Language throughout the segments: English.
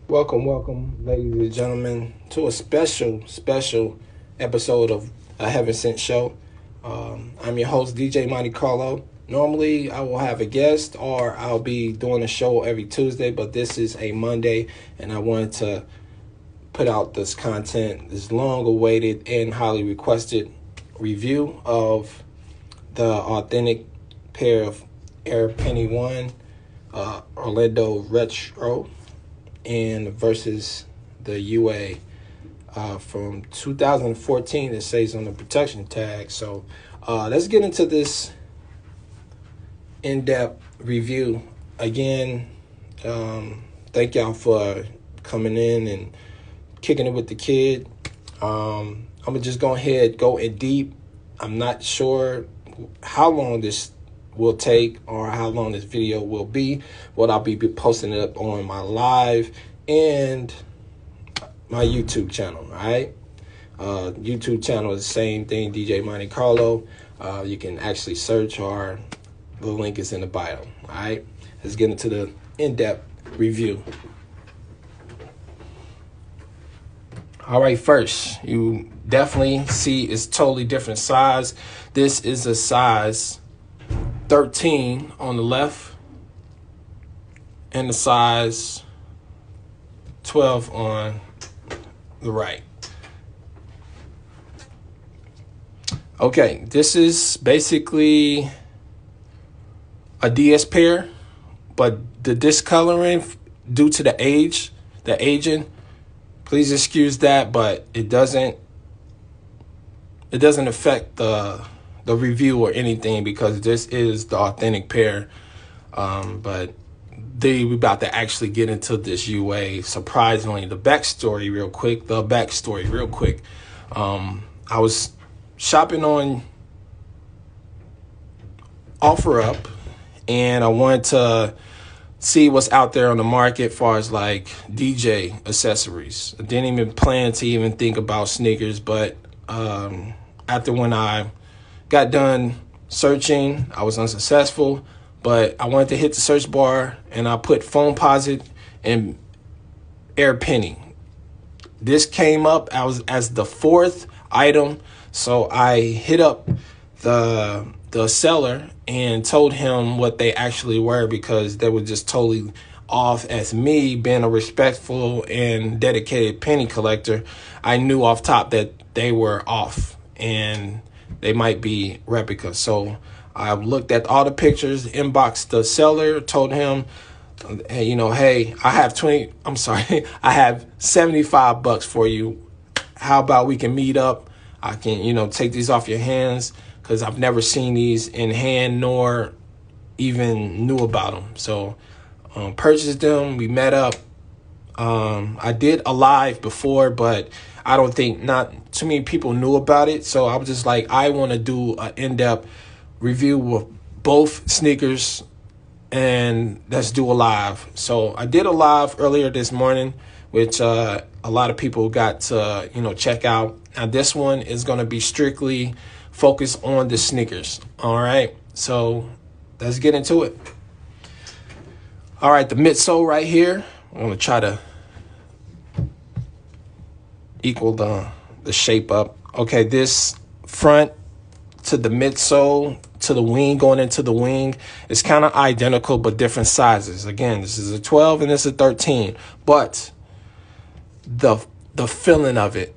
Welcome, ladies and gentlemen, to a special episode of a Heaven Sent Show. I'm your host, DJ Monte Carlo. Normally, I will have a guest or I'll be doing a show every Tuesday, but this is a Monday, and I wanted to put out this content, this long-awaited and highly requested review of the authentic pair of Air Penny 1 Orlando Retro and versus the UA from 2014. It says on the protection tag. So let's get into this in-depth review. Again, thank y'all for coming in and kicking it with the kid. I'm gonna just go in deep. I'm not sure how long this will take or how long this video will be. What I'll be posting it up on my live and my YouTube channel. All right, YouTube channel is the same thing, DJ Monte Carlo. You can actually search, or the link is in the bio. All right, let's get into the in-depth review. All right, first, you definitely see it's totally different size. This is a size 13 on the left and the size 12 on the right. Okay, this is basically a DS pair, but the discoloring due to the aging, please excuse that, but it doesn't affect the review or anything, because this is the authentic pair. But we about to actually get into this UA. Surprisingly, the backstory real quick. I was shopping on OfferUp, and I wanted to see what's out there on the market as far as like DJ accessories. I didn't even plan to even think about sneakers, but after when I got done searching, I was unsuccessful, but I wanted to hit the search bar and I put Foamposite and Air Penny. This came up as the fourth item, so I hit up the seller and told him what they actually were, because they were just totally off. As me being a respectful and dedicated penny collector, I knew off top that they were off and they might be replica. So I looked at all the pictures, inboxed the seller, told him, hey, I have I have $75 for you. How about we can meet up? I can, take these off your hands, because I've never seen these in hand nor even knew about them. So purchased them. We met up. I did a live before, but I don't think not too many people knew about it. So I was just like, I want to do an in-depth review with both sneakers, and let's do a live. So I did a live earlier this morning, which a lot of people got to, check out. Now this one is going to be strictly focused on the sneakers. All right. So let's get into it. All right. The midsole right here. I'm going to try to equal the shape up. Okay, this front to the midsole to the wing, going into the wing, is kind of identical but different sizes. Again, this is a 12 and this is a 13, but the feeling of it,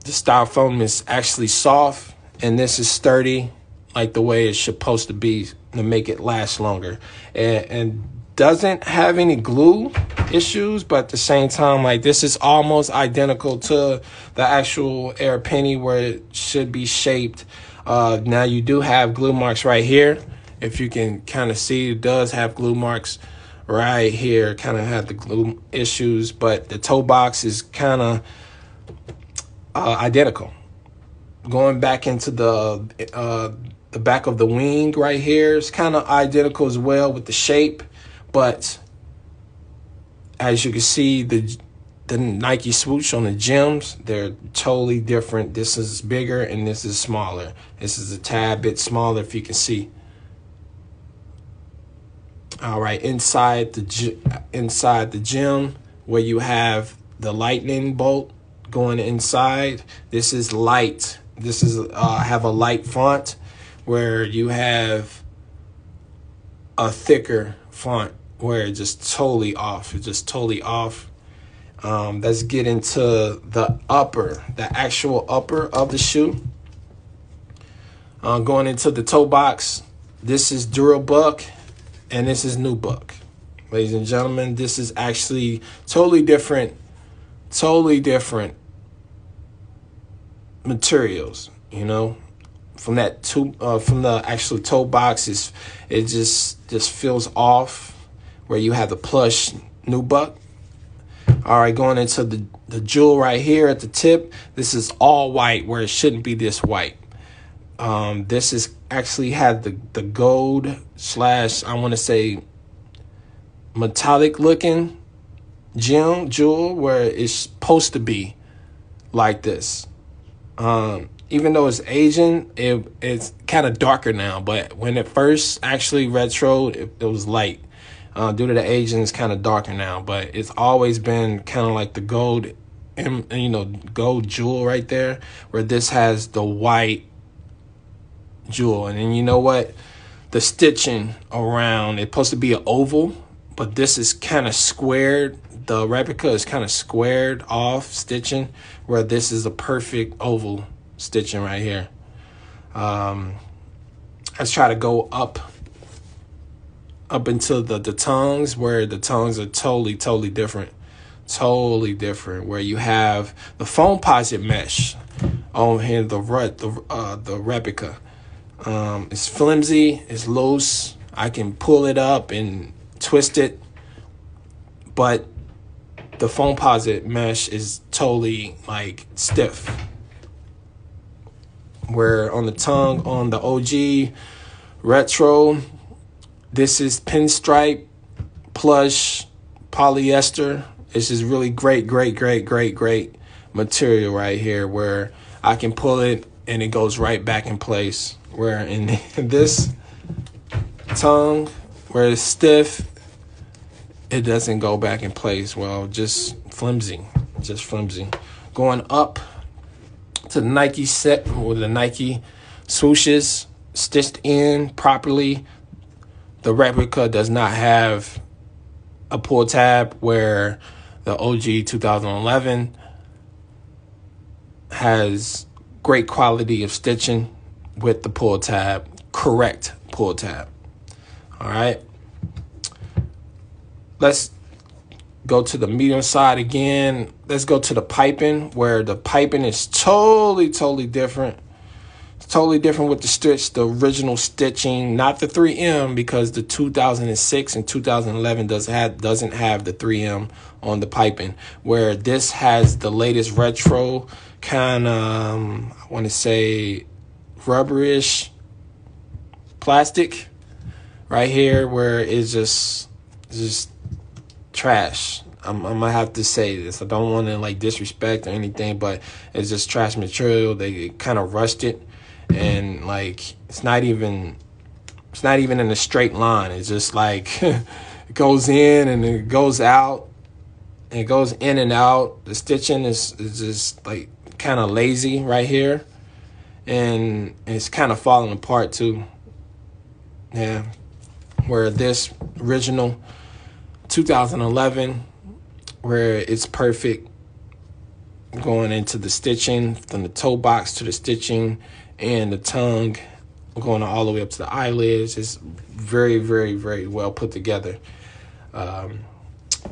the styrofoam is actually soft, and this is sturdy, like the way it's supposed to be to make it last longer, and doesn't have any glue issues, but at the same time, like, this is almost identical to the actual Air Penny where it should be shaped. Now you do have glue marks right here. If you can kind of see, it does have glue marks right here, kind of have the glue issues, but the toe box is kind of identical. Going back into the back of the wing right here is kind of identical as well with the shape. But as you can see, the Nike swoosh on the gems, they're totally different. This is bigger and this is smaller. This is a tad bit smaller, if you can see. All right, inside the gem, where you have the lightning bolt going inside. This is light. This is have a light font, where you have a thicker font where it's just totally off. It's just totally off. Let's get into the actual upper of the shoe. Going into the toe box, this is Durabuck and this is Nubuck. Ladies and gentlemen, this is actually totally different materials, you know. From the actual toe box, it just feels off, where you have the plush Nubuck. All right, going into the jewel right here at the tip, this is all white, where it shouldn't be this white. This is actually had the gold / I want to say metallic looking jewel, where it's supposed to be like this. Even though it's Asian, it's kind of darker now, but when it first actually retroed, it was light. Due to the Asian, it's kind of darker now, but it's always been kind of like the gold, gold jewel right there, where this has the white jewel. And then you know what? The stitching around, it's supposed to be an oval, but this is kind of squared. The replica is kind of squared off stitching, where this is a perfect oval stitching right here. Let's try to go up into the tongues, where the tongues are totally different, where you have the Foamposite mesh on here, the replica. It's flimsy, it's loose. I can pull it up and twist it, but the Foamposite mesh is totally like stiff. Where on the tongue, on the OG retro, this is pinstripe plush polyester. This is really great material right here, where I can pull it and it goes right back in place. Where in this tongue, where it's stiff, it doesn't go back in place. Well, just flimsy. Going up to the Nike set, with the Nike swooshes stitched in properly. The replica does not have a pull tab, where the OG 2011 has great quality of stitching with the pull tab, correct pull tab. All right. Let's go to the medium side again. Let's go to the piping, where the piping is totally different. It's totally different with the stitch, the original stitching, not the 3M, because the 2006 and 2011 doesn't have the 3M on the piping, where this has the latest retro kind of, I want to say rubberish plastic right here, where it's just trash. I'm gonna have to say this. I don't want to like disrespect or anything, but it's just trash material. They kind of rushed it, and like it's not even in a straight line. It's just like it goes in and it goes out, and it goes in and out. The stitching is just like kind of lazy right here, and it's kind of falling apart too. Yeah, where this original 2011, where it's perfect, going into the stitching from the toe box to the stitching and the tongue, going all the way up to the eyelids. It's very well put together.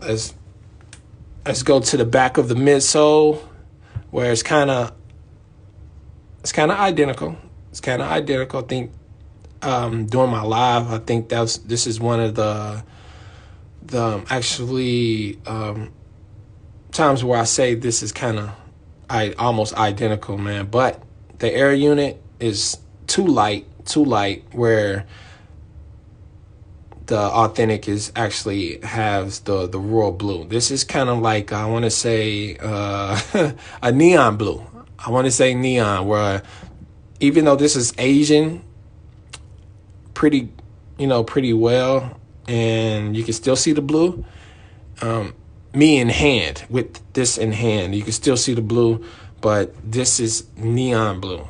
Let's go to the back of the midsole, where it's kind of identical. I think during my live, I think this is one of the actually times where I say this is kind of almost identical, man. But the air unit is too light, where the authentic is actually has the royal blue. This is kind of like, I want to say a neon blue. I want to say neon, where even though this is Asian, pretty well, and you can still see the blue. me in hand, with this in hand. You can still see the blue, but this is neon blue.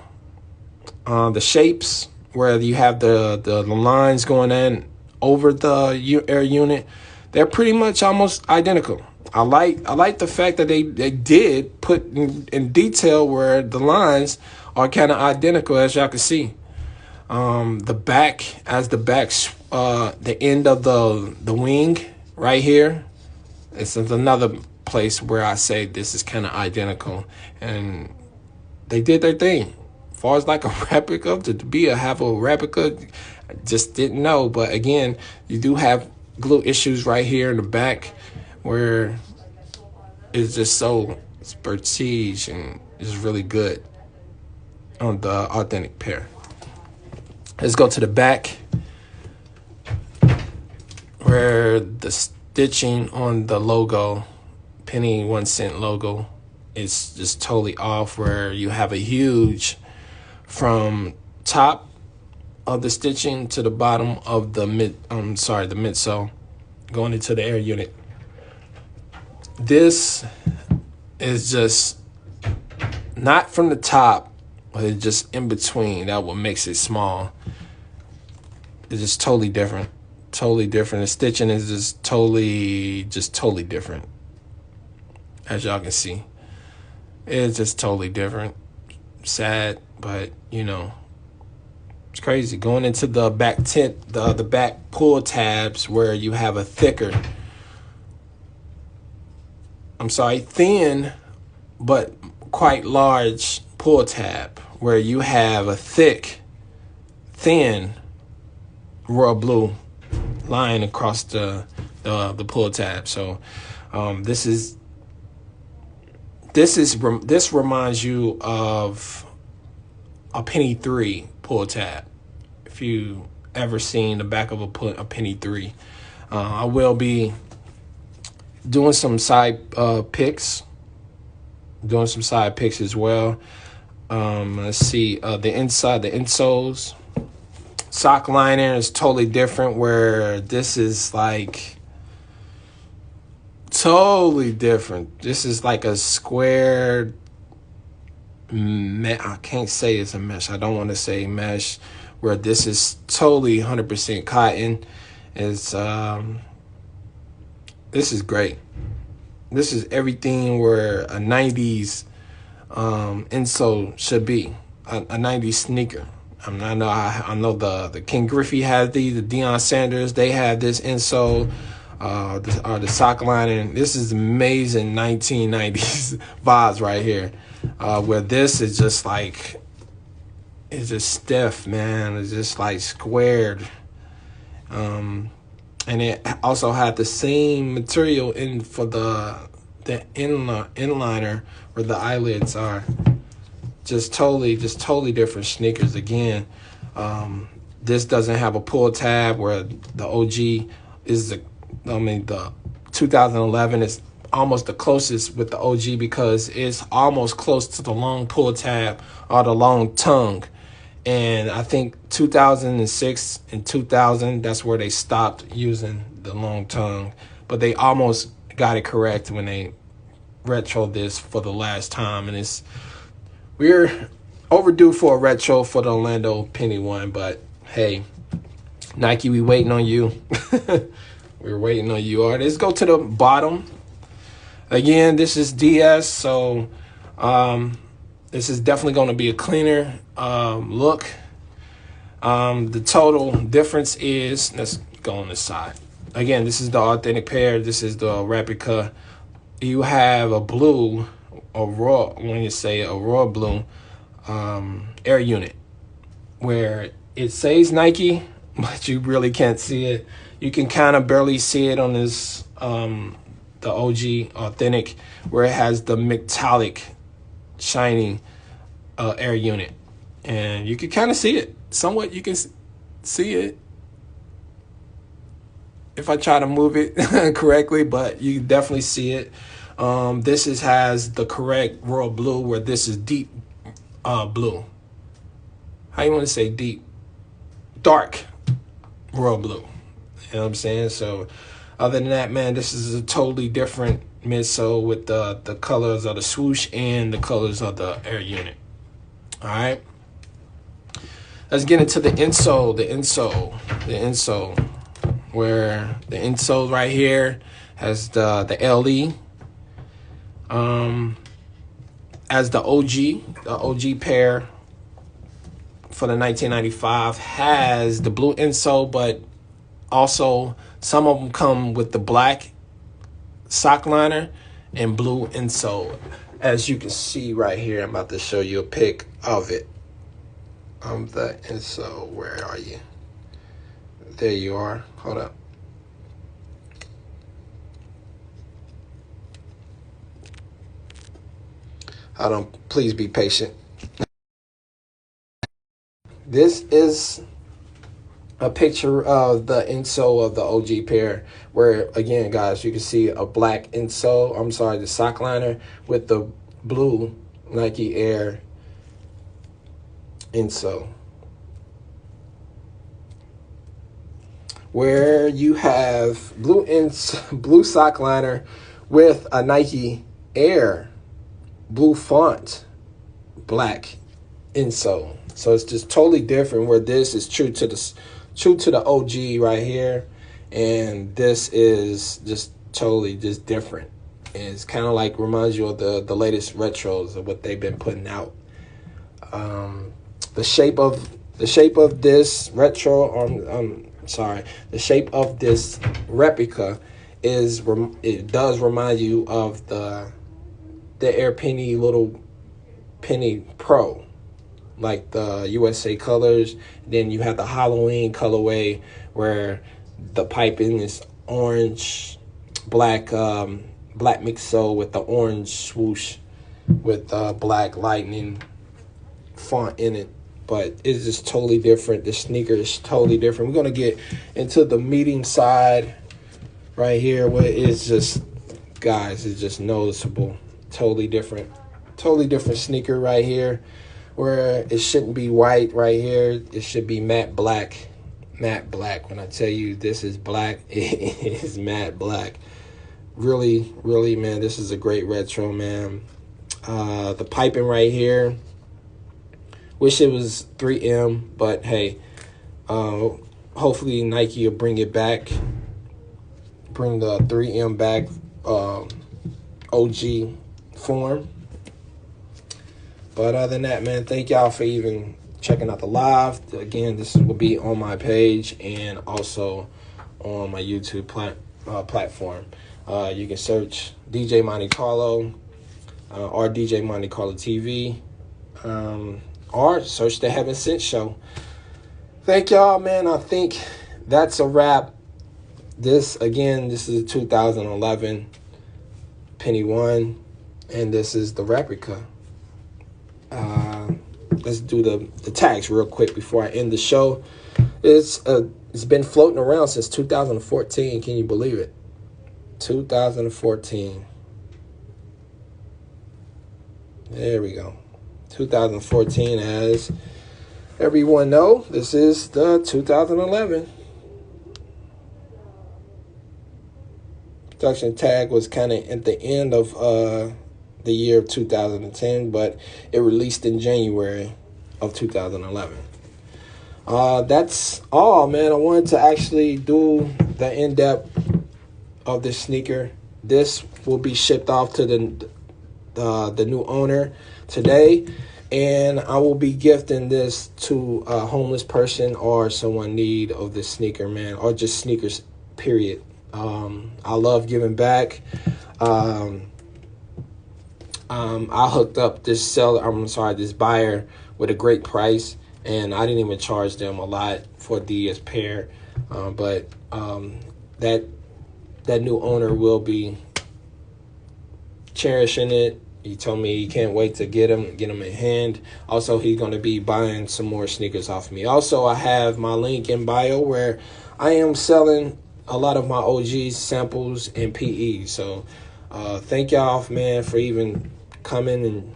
The shapes where you have the lines going in over the air unit, they're pretty much almost identical. I like the fact that they did put in detail where the lines are kind of identical, as y'all can see. The back, the end of the wing right here, it's another place where I say this is kind of identical, and they did their thing. As far as like a replica, have a replica, I just didn't know. But again, you do have glue issues right here in the back where it's just so prestige and it's really good on the authentic pair. Let's go to the back where the stitching on the logo, penny 1 cent logo, is just totally off, where you have a huge from top of the stitching to the bottom of the midsole going into the air unit. This is just not from the top, but it's just in between. That what makes it small. It's just totally different. Totally different. The stitching is just totally different. As y'all can see, it's just totally different. Sad, but you know, it's crazy. Going into the back the back pull tabs where you have a thin but quite large pull tab, where you have a thin royal blue line across the pull tab. So this reminds you of a penny 3 pull tab. If you ever seen the back of a penny 3, I will be doing some side picks as well. Let's see, the inside, the insoles. Sock liner is totally different, where this is like totally different. This is like a square, I can't say it's a mesh. I don't want to say mesh, where this is totally 100% cotton. It's this is great. This is everything where a 90s insole should be, a 90s sneaker. I know the King Griffey has these, the Deion Sanders, they have this insole, the sock lining. This is amazing 1990s vibes right here, where this is just like, it's just stiff, man. It's just like squared. And it also had the same material in for the inliner where the eyelids are. Just totally different sneakers. Again, this doesn't have a pull tab, where the OG is the 2011 is almost the closest with the OG, because it's almost close to the long pull tab or the long tongue. And I think 2006 and 2000, that's where they stopped using the long tongue. But they almost got it correct when they retro this for the last time. And we're overdue for a retro for the Orlando Penny 1. But hey, Nike, we waiting on you. We're waiting on you. All right, let's go to the bottom. Again, this is DS, so this is definitely going to be a cleaner look. The total difference is, let's go on this side. Again, this is the authentic pair. This is the replica. You have a blue, when you say a raw blue air unit, where it says Nike, but you really can't see it. You can kind of barely see it on this, the OG authentic, where it has the metallic shiny air unit. And you can kind of see it. Somewhat you can see it if I try to move it correctly, but you definitely see it. This has the correct royal blue, where this is deep blue. How you want to say deep? Dark royal blue. You know what I'm saying? So other than that, man, this is a totally different midsole with the colors of the swoosh and the colors of the air unit. All right. Let's get into the insole. The insole, where the insole right here has the LE. As the OG pair for the 1995 has the blue insole, but also some of them come with the black sock liner and blue insole. As you can see right here, I'm about to show you a pic of it. The insole, where are you? There you are. Hold up. Please be patient. This is a picture of the insole of the OG pair, where again, guys, you can see a black insole. I'm sorry, the sock liner with the blue Nike Air insole, where you have blue sock liner with a Nike Air blue font black insole. So it's just totally different, where this is true to the OG right here, and this is just totally just different. And it's kind of like reminds you of the latest retros of what they've been putting out. The shape of this retro, the shape of this replica does remind you of the Air Penny Little Penny Pro, like the USA colors. Then you have the Halloween colorway, where the piping is orange, black midsole with the orange swoosh with black lightning font in it. But it's just totally different. The sneaker is totally different. We're gonna get into the medium side right here, where it's just, guys, it's just noticeable. Totally different sneaker right here, where it shouldn't be white right here. It should be matte black. When I tell you this is black, it is matte black. Really, man, this is a great retro, man. The piping right here, wish it was 3M, but hey, hopefully Nike will bring it back, bring the 3M back, OG form. But other than that, man, thank y'all for even checking out the live. Again, this will be on my page and also on my YouTube platform. You can search DJ Monte Carlo or DJ Monte Carlo TV, or search the Heaven Sent Show. Thank y'all, man. I think that's a wrap. This is a 2011 Penny One, and this is the replica. Let's do the tags real quick before I end the show. It's been floating around since 2014. Can you believe it? 2014. There we go. 2014, as everyone know, this is the 2011. Production tag was kind of at the end of the year of 2010, but it released in January of 2011. That's all, man. I wanted to actually do the in-depth of this sneaker. This will be shipped off to the new owner today, and I will be gifting this to a homeless person or someone in need of this sneaker, man, or just sneakers, period. I love giving back. I hooked up this buyer with a great price, and I didn't even charge them a lot for this pair. But that new owner will be cherishing it. He told me he can't wait to get them in hand. Also, he's going to be buying some more sneakers off me. Also, I have my link in bio where I am selling a lot of my OGs, samples, and PE. So thank y'all, man, for even coming and,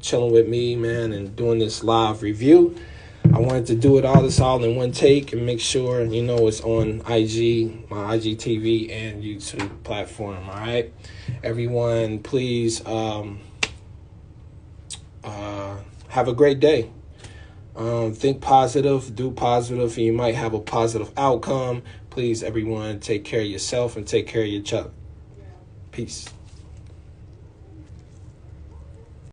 chilling with me, man, and doing this live review. I wanted to do it all in one take and make sure, you know, it's on IG, my IGTV and YouTube platform. All right, everyone, please have a great day. Think positive, do positive, and you might have a positive outcome. Please, everyone, take care of yourself and take care of your child. Peace.